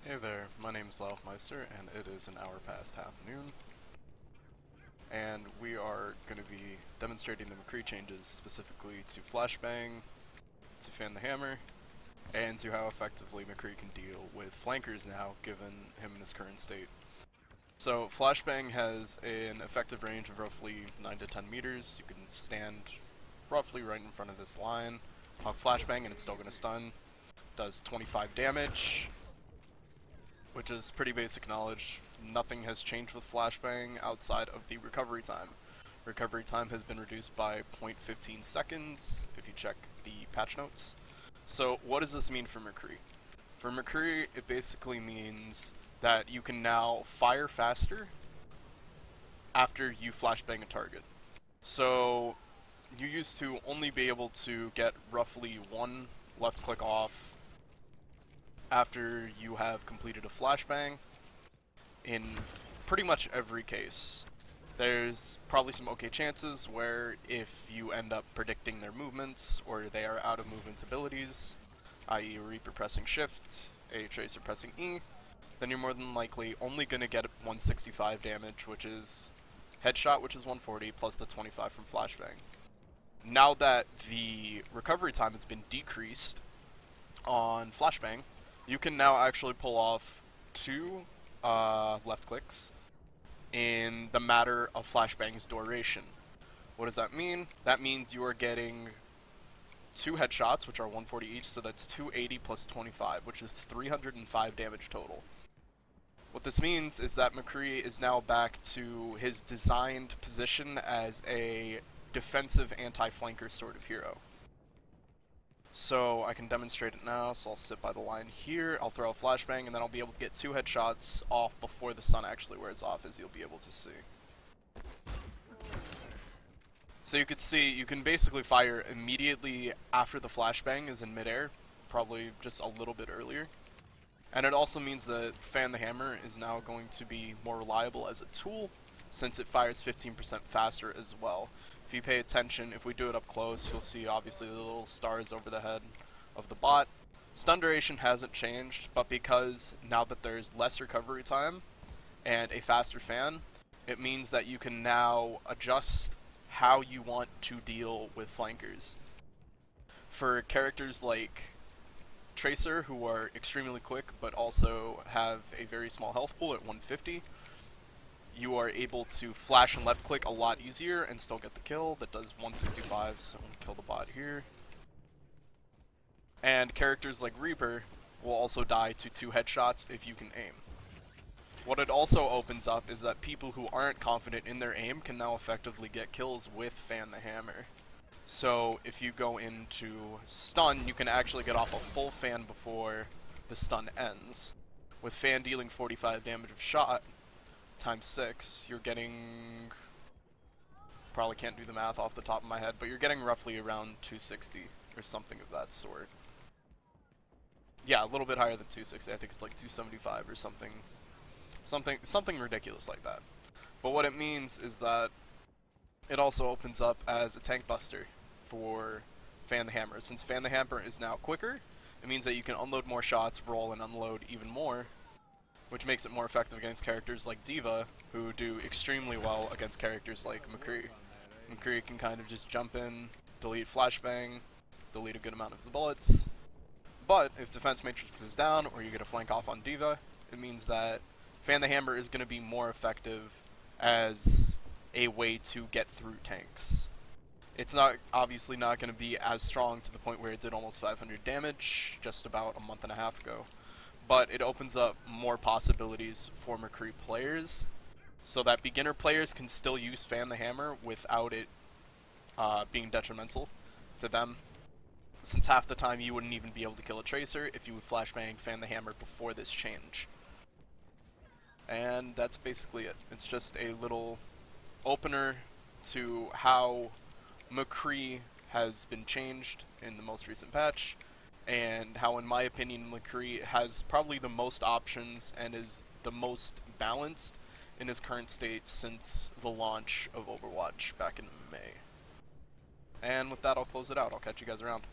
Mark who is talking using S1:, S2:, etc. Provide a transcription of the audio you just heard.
S1: Hey there, my name is Laufmeister, and it is an hour past half noon, and we are going to be demonstrating the McCree changes specifically to Flashbang, to Fan the Hammer, and to how effectively McCree can deal with flankers now, given him in his current state. So Flashbang has an effective range of roughly 9 to 10 meters. You can stand roughly right in front of this line, pop Flashbang, and it's still going to stun. Does 25 damage, which is pretty basic knowledge. Nothing has changed with Flashbang outside of the recovery time. Recovery time has been reduced by 0.15 seconds if you check the patch notes. So what does this mean for McCree? For McCree, it basically means that you can now fire faster after you Flashbang a target. So you used to only be able to get roughly one left click off after you have completed a Flashbang in pretty much every case. There's probably some okay chances where if you end up predicting their movements or they are out of movement abilities, i.e. Reaper pressing Shift, a Tracer pressing E, then you're more than likely only going to get 165 damage, which is headshot, which is 140, plus the 25 from Flashbang. Now that the recovery time has been decreased on Flashbang, you can now actually pull off two left clicks in the matter of Flashbang's duration. What does that mean? That means you are getting two headshots, which are 140 each, so that's 280 plus 25, which is 305 damage total. What this means is that McCree is now back to his designed position as a defensive anti-flanker sort of hero. So I can demonstrate it now, so I'll sit by the line here, I'll throw a Flashbang, and then I'll be able to get two headshots off before the sun actually wears off, as you'll be able to see. So you could see, you can basically fire immediately after the Flashbang is in midair, probably just a little bit earlier. And it also means that Fan the Hammer is now going to be more reliable as a tool, since it fires 15% faster as well. If you pay attention, if we do it up close, you'll see obviously the little stars over the head of the bot. Stun duration hasn't changed, but because now that there's less recovery time and a faster fan, it means that you can now adjust how you want to deal with flankers. For characters like Tracer, who are extremely quick but also have a very small health pool at 150, you are able to flash and left click a lot easier and still get the kill. That does 165, so I'm gonna kill the bot here. And characters like Reaper will also die to two headshots if you can aim. What it also opens up is that people who aren't confident in their aim can now effectively get kills with Fan the Hammer. So if you go into stun, you can actually get off a full fan before the stun ends. With Fan dealing 45 damage of shot, times 6, you're getting, probably can't do the math off the top of my head, but you're getting roughly around 260 or something of that sort. Yeah, a little bit higher than 260. I think it's like 275 or something ridiculous like that. But what it means is that it also opens up as a tank buster for Fan the Hammer. Since Fan the Hammer is now quicker, it means that you can unload more shots, roll and unload even more, which makes it more effective against characters like D.Va, who do extremely well against characters like McCree. McCree can kind of just jump in, delete Flashbang, delete a good amount of his bullets, but if defense matrix is down or you get a flank off on D.Va, it means that Fan the Hammer is going to be more effective as a way to get through tanks. It's not obviously not going to be as strong to the point where it did almost 500 damage just about a month and a half ago, but it opens up more possibilities for McCree players, so that beginner players can still use Fan the Hammer without it being detrimental to them, since half the time you wouldn't even be able to kill a Tracer if you would Flashbang Fan the Hammer before this change. And that's basically it. It's just a little opener to how McCree has been changed in the most recent patch, and how, in my opinion, McCree has probably the most options and is the most balanced in his current state since the launch of Overwatch back in May. And with that, I'll close it out. I'll catch you guys around.